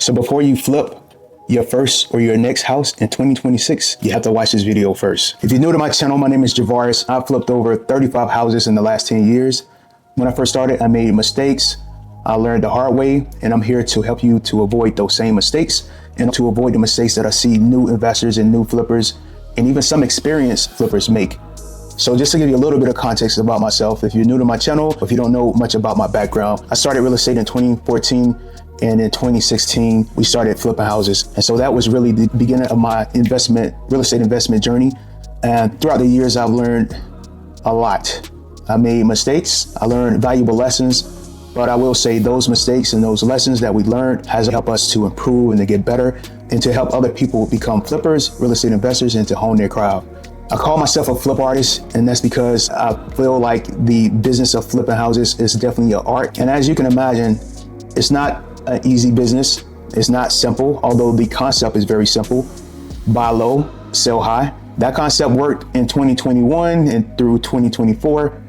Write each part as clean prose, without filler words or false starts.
So before you flip your first or your next house in 2026, you have to watch this video first. If you're new to my channel, my name is Javaris. I've flipped over 35 houses in the last 10 years. When I first started, I made mistakes. I learned the hard way, and I'm here to help you to avoid those same mistakes and to avoid the mistakes that I see new investors and new flippers and even some experienced flippers make. So just to give you a little bit of context about myself, if you're new to my channel, if you don't know much about my background, I started real estate in 2014. And in 2016, we started flipping houses. And so that was really the beginning of my real estate investment journey. And throughout the years, I've learned a lot. I made mistakes, I learned valuable lessons, but I will say those mistakes and those lessons that we learned has helped us to improve and to get better and to help other people become flippers, real estate investors, and to hone their craft. I call myself a flip artist, and that's because I feel like the business of flipping houses is definitely an art. And as you can imagine, it's not an easy business. It's not simple, although the concept is very simple. Buy low, sell high. That concept worked in 2021 and through 2024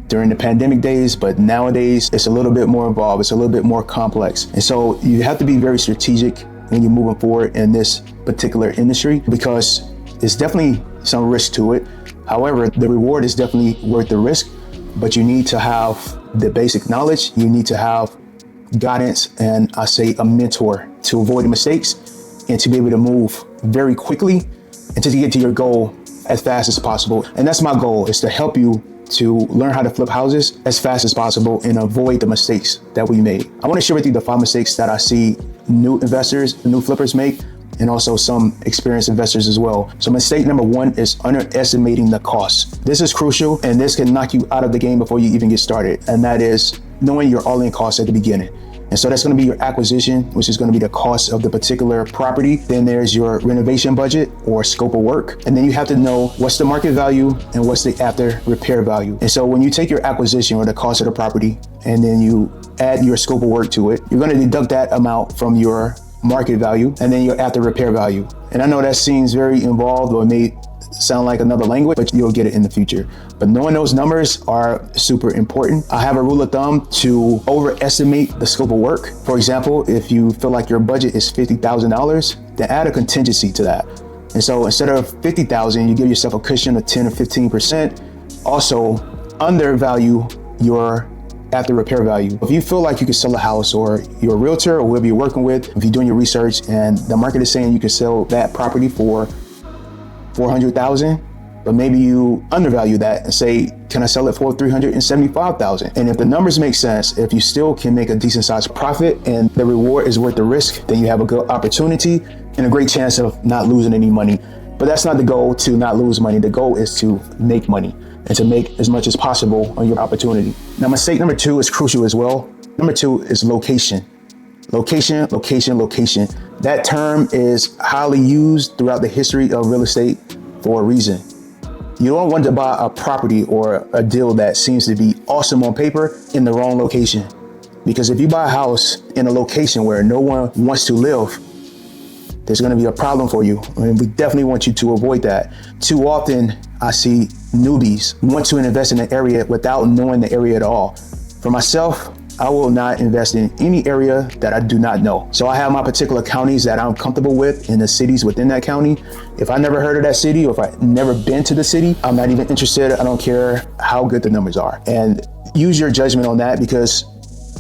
during the pandemic days, but nowadays it's a little bit more involved. It's a little bit more complex. And so you have to be very strategic when you're moving forward in this particular industry because there's definitely some risk to it. However, the reward is definitely worth the risk, but you need to have the basic knowledge. You need to have guidance and I say a mentor to avoid the mistakes and to be able to move very quickly and to get to your goal as fast as possible. And that's my goal, is to help you to learn how to flip houses as fast as possible and avoid the mistakes that we made. I want to share with you the 5 mistakes that I see new investors, new flippers make, and also some experienced investors as well. So mistake number 1 is underestimating the cost. This is crucial, and this can knock you out of the game before you even get started. And that is knowing your all-in costs at the beginning. And so that's going to be your acquisition, which is going to be the cost of the particular property. Then there's your renovation budget or scope of work. And then you have to know what's the market value and what's the after repair value. And so when you take your acquisition or the cost of the property and then you add your scope of work to it, you're going to deduct that amount from your market value and then your after repair value. And I know that seems very involved or may sound like another language, but you'll get it in the future. But knowing those numbers are super important. I have a rule of thumb to overestimate the scope of work. For example, if you feel like your budget is $50,000, then add a contingency to that. And so instead of $50,000, you give yourself a cushion of 10 or 15%. Also undervalue your after repair value. If you feel like you can sell a house, or you're a realtor or whoever you're working with, if you're doing your research and the market is saying you can sell that property for $400,000, but maybe you undervalue that and say, can I sell it for $375,000? And if the numbers make sense, if you still can make a decent sized profit and the reward is worth the risk, then you have a good opportunity and a great chance of not losing any money. But that's not the goal, to not lose money. The goal is to make money and to make as much as possible on your opportunity. Now, mistake number 2 is crucial as well. Number 2 is location. Location, location, location. That term is highly used throughout the history of real estate for a reason. You don't want to buy a property or a deal that seems to be awesome on paper in the wrong location. Because if you buy a house in a location where no one wants to live, there's going to be a problem for you. And we definitely want you to avoid that. Too often, I see newbies want to invest in an area without knowing the area at all. For myself, I will not invest in any area that I do not know. So I have my particular counties that I'm comfortable with in the cities within that county. If I never heard of that city or if I've never been to the city, I'm not even interested. I don't care how good the numbers are. And use your judgment on that, because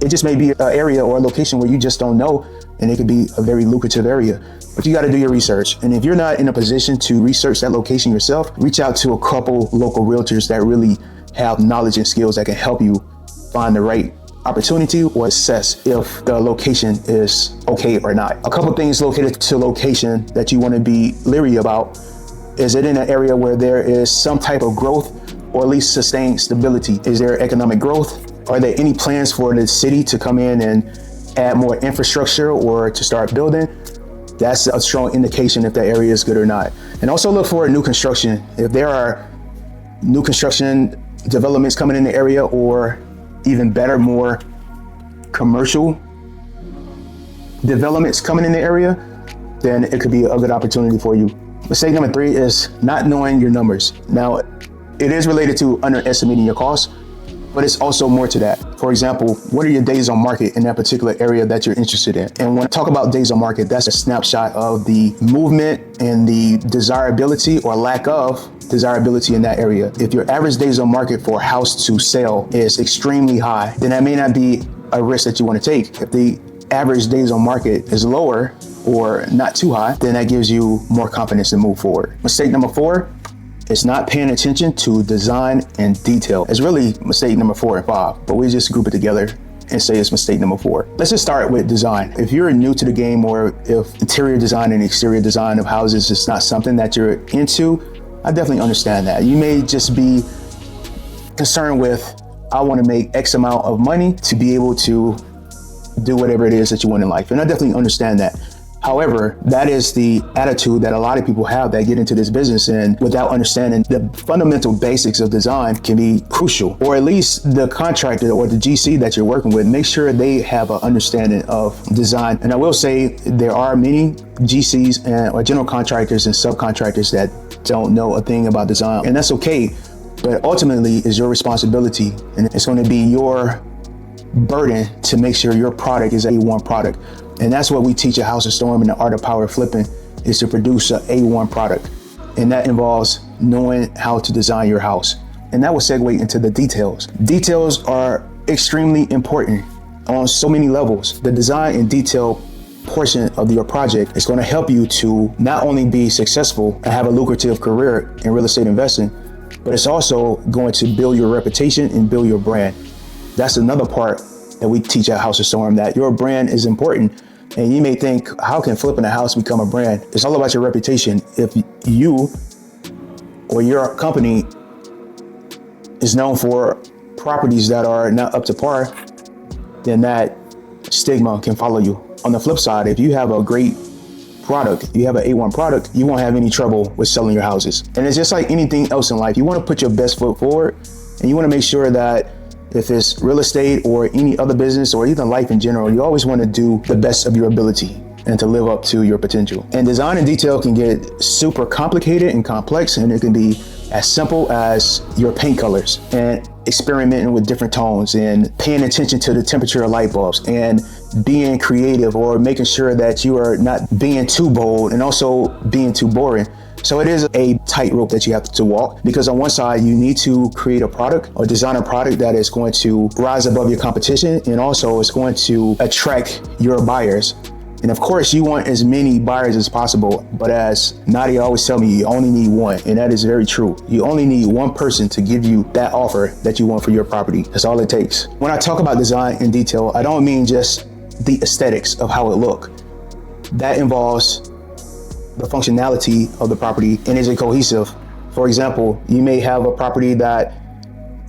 it just may be an area or a location where you just don't know, and it could be a very lucrative area. But you got to do your research. And if you're not in a position to research that location yourself, reach out to a couple local realtors that really have knowledge and skills that can help you find the right opportunity or assess if the location is okay or not. A couple things located to location that you want to be leery about. Is it in an area where there is some type of growth or at least sustained stability? Is there economic growth? Are there any plans for the city to come in and add more infrastructure or to start building? That's a strong indication if that area is good or not. And also look for new construction. If there are new construction developments coming in the area, or even better, more commercial developments coming in the area, then it could be a good opportunity for you. Mistake number 3 is not knowing your numbers. Now, it is related to underestimating your costs, but it's also more to that. For example, what are your days on market in that particular area that you're interested in? And when I talk about days on market, that's a snapshot of the movement and the desirability or lack of desirability in that area. If your average days on market for a house to sell is extremely high, then that may not be a risk that you want to take. If the average days on market is lower or not too high, then that gives you more confidence to move forward. Mistake number 4 is not paying attention to design and detail. It's really mistake number 4 and 5, but we just group it together and say it's mistake number 4. Let's just start with design. If you're new to the game, or if interior design and exterior design of houses is not something that you're into, I definitely understand that. You may just be concerned with, I want to make X amount of money to be able to do whatever it is that you want in life. And I definitely understand that. However, that is the attitude that a lot of people have that get into this business, and without understanding the fundamental basics of design can be crucial. Or at least the contractor or the GC that you're working with, make sure they have an understanding of design. And I will say there are many GCs or general contractors and subcontractors that don't know a thing about design, and that's okay. But ultimately, it's your responsibility, and it's going to be your burden to make sure your product is an A1 product. And that's what we teach at House of Storm in the Art of Power Flipping, is to produce an A1 product. And that involves knowing how to design your house. And that will segue into the details. Details are extremely important on so many levels. The design and detail portion of your project is going to help you to not only be successful and have a lucrative career in real estate investing, but it's also going to build your reputation and build your brand. That's another part that we teach at House of Storm, that your brand is important. And you may think, how can flipping a house become a brand? It's all about your reputation. If you or your company is known for properties that are not up to par, then that stigma can follow you. On the flip side, if you have a great product, you have an A1 product, you won't have any trouble with selling your houses. And it's just like anything else in life. You want to put your best foot forward, and you want to make sure that if it's real estate or any other business or even life in general, you always want to do the best of your ability and to live up to your potential. And design and detail can get super complicated and complex, and it can be as simple as your paint colors and experimenting with different tones and paying attention to the temperature of light bulbs and being creative, or making sure that you are not being too bold and also being too boring. So it is a tightrope that you have to walk, because on one side, you need to create a product or design a product that is going to rise above your competition, and also it's going to attract your buyers. And of course, you want as many buyers as possible, but as Nadia always tell me, you only need one, and that is very true. You only need one person to give you that offer that you want for your property. That's all it takes. When I talk about design and detail, I don't mean just the aesthetics of how it look. That involves the functionality of the property, and is it cohesive? For example, you may have a property that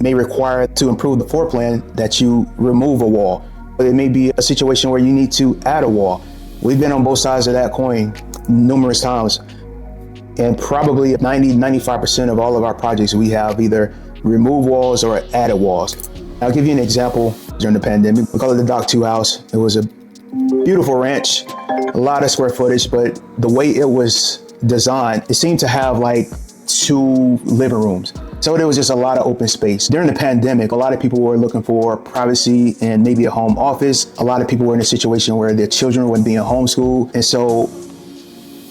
may require, to improve the floor plan, that you remove a wall. But it may be a situation where you need to add a wall. We've been on both sides of that coin numerous times, and probably 90-95% of all of our projects, we have either remove walls or added walls. I'll give you an example. During the pandemic, we call it the Dock 2 house. It was a beautiful ranch, a lot of square footage, but the way it was designed, it seemed to have like 2 living rooms. So there was just a lot of open space. During the pandemic, a lot of people were looking for privacy and maybe a home office. A lot of people were in a situation where their children weren't being homeschooled. And so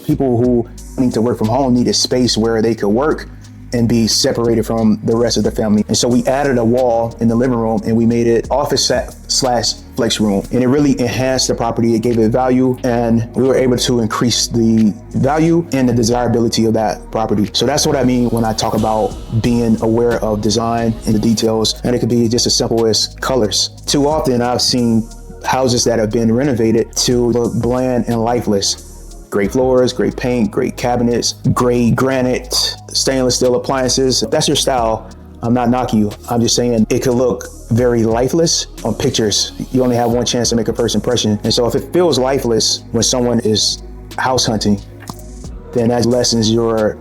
people who need to work from home needed space where they could work and be separated from the rest of the family. And so we added a wall in the living room, and we made it office / flex room. And it really enhanced the property. It gave it value, and we were able to increase the value and the desirability of that property. So that's what I mean when I talk about being aware of design and the details. And it could be just as simple as colors. Too often I've seen houses that have been renovated to look bland and lifeless. Great floors, great paint, great cabinets, great granite, stainless steel appliances. If that's your style, I'm not knocking you. I'm just saying it could look very lifeless on pictures. You only have one chance to make a first impression. And so if it feels lifeless when someone is house hunting, then that lessens your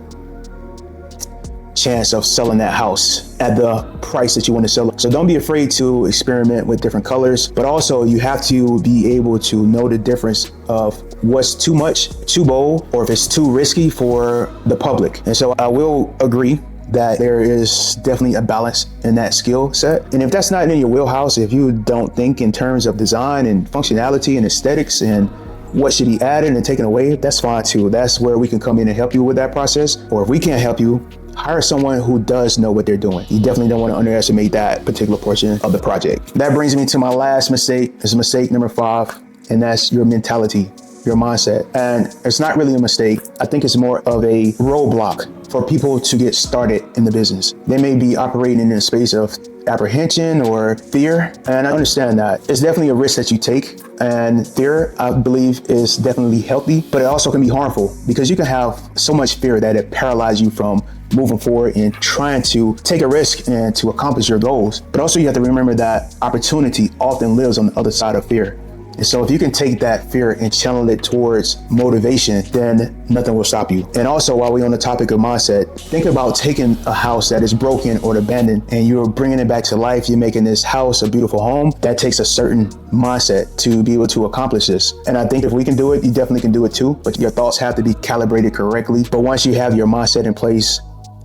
chance of selling that house at the price that you want to sell it. So don't be afraid to experiment with different colors, but also you have to be able to know the difference of what's too much, too bold, or if it's too risky for the public. And so I will agree that there is definitely a balance in that skill set. And if that's not in your wheelhouse, if you don't think in terms of design and functionality and aesthetics and what should be added and taken away, that's fine too. That's where we can come in and help you with that process. Or if we can't help you, hire someone who does know what they're doing. You definitely don't want to underestimate that particular portion of the project. That brings me to my last mistake. It's mistake number 5, and that's your mentality, your mindset. And it's not really a mistake. I think it's more of a roadblock for people to get started in the business. They may be operating in a space of apprehension or fear, and I understand that. It's definitely a risk that you take, and fear, I believe, is definitely healthy, but it also can be harmful because you can have so much fear that it paralyzes you from moving forward and trying to take a risk and to accomplish your goals. But also you have to remember that opportunity often lives on the other side of fear. And so if you can take that fear and channel it towards motivation, then nothing will stop you. And also, while we're on the topic of mindset, think about taking a house that is broken or abandoned and you're bringing it back to life. You're making this house a beautiful home. That takes a certain mindset to be able to accomplish this. And I think if we can do it, you definitely can do it too. But your thoughts have to be calibrated correctly. But once you have your mindset in place,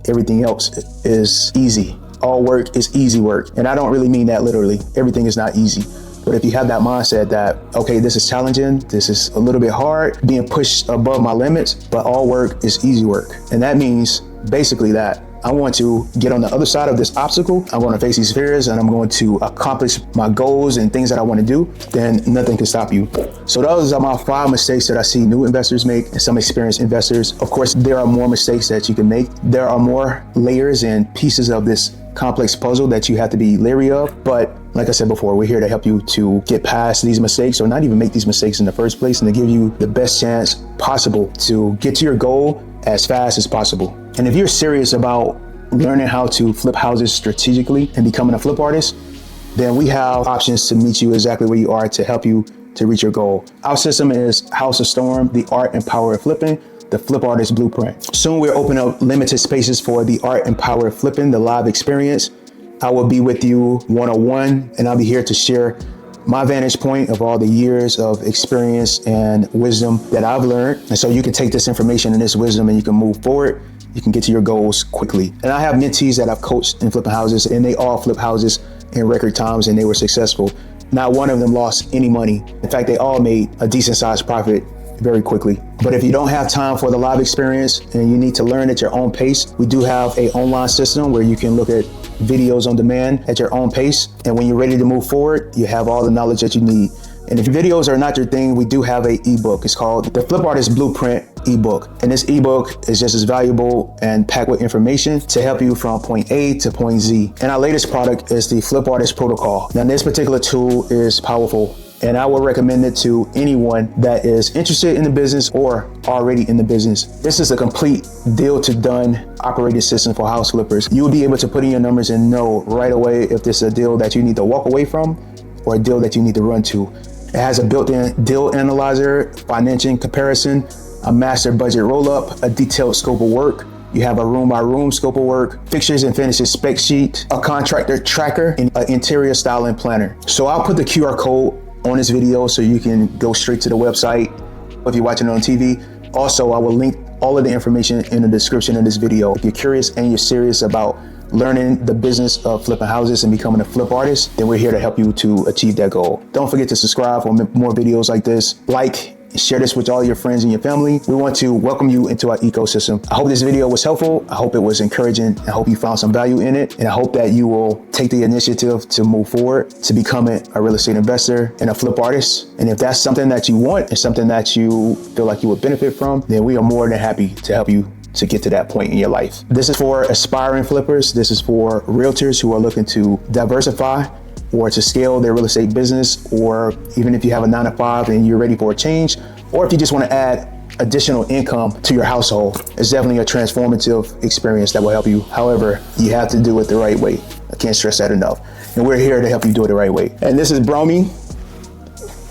everything else is easy. All work is easy work. And I don't really mean that literally. Everything is not easy. But if you have that mindset that, okay, this is challenging, this is a little bit hard, being pushed above my limits, but all work is easy work. And that means basically that I want to get on the other side of this obstacle. I'm going to face these fears and I'm going to accomplish my goals and things that I want to do. Then nothing can stop you. So those are my 5 mistakes that I see new investors make and some experienced investors. Of course, there are more mistakes that you can make. There are more layers and pieces of this complex puzzle that you have to be leery of. But like I said before, we're here to help you to get past these mistakes or not even make these mistakes in the first place, and to give you the best chance possible to get to your goal as fast as possible. And if you're serious about learning how to flip houses strategically and becoming a flip artist, then we have options to meet you exactly where you are to help you to reach your goal. Our system is House of Storm, the art and power of flipping, the Flip Artist Blueprint. Soon we're opening up limited spaces for the art and power of flipping, the live experience. I will be with you one-on-one, and I'll be here to share my vantage point of all the years of experience and wisdom that I've learned. And so you can take this information and this wisdom and you can move forward. You can get to your goals quickly. And I have mentees that I've coached in flipping houses, and they all flip houses in record times and they were successful. Not one of them lost any money. In fact, they all made a decent sized profit very quickly. But if you don't have time for the live experience and you need to learn at your own pace, we do have an online system where you can look at videos on demand at your own pace. And when you're ready to move forward, you have all the knowledge that you need. And if videos are not your thing, we do have an ebook. It's called the Flip Artist Blueprint ebook. And this ebook is just as valuable and packed with information to help you from point A to point Z. And our latest product is the Flip Artist Protocol. Now, this particular tool is powerful, and I will recommend it to anyone that is interested in the business or already in the business. This is a complete deal to done operating system for house flippers. You will be able to put in your numbers and know right away if this is a deal that you need to walk away from or a deal that you need to run to. It has a built-in deal analyzer, financing comparison, a master budget roll-up, a detailed scope of work. You have a room-by-room scope of work, fixtures and finishes spec sheet, a contractor tracker, and an interior styling planner. So I'll put the QR code on this video so you can go straight to the website if you're watching it on TV. Also, I will link all of the information in the description of this video. If you're curious and you're serious about learning the business of flipping houses and becoming a flip artist, then we're here to help you to achieve that goal. Don't forget to subscribe for more videos like this. Like, share this with all your friends and your family. We want to welcome you into our ecosystem. I hope this video was helpful. I hope it was encouraging. I hope you found some value in it. And I hope that you will take the initiative to move forward to becoming a real estate investor and a flip artist. And if that's something that you want and something that you feel like you would benefit from, then we are more than happy to help you to get to that point in your life. This is for aspiring flippers. This is for realtors who are looking to diversify or to scale their real estate business, or even if you have a 9-to-5 and you're ready for a change, or if you just want to add additional income to your household. It's definitely a transformative experience that will help you. However, you have to do it the right way. I can't stress that enough. And we're here to help you do it the right way. And this is Bromy.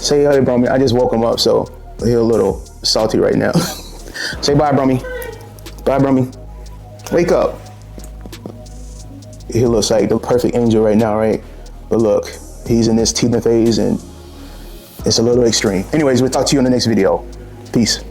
Say hi, Bromy. I just woke him up, so he's a little salty right now. Say bye, Bromy. Bye, Bromy. Wake up. He looks like the perfect angel right now, right? But look, he's in this teething phase and it's a little extreme. Anyways, we'll talk to you in the next video. Peace.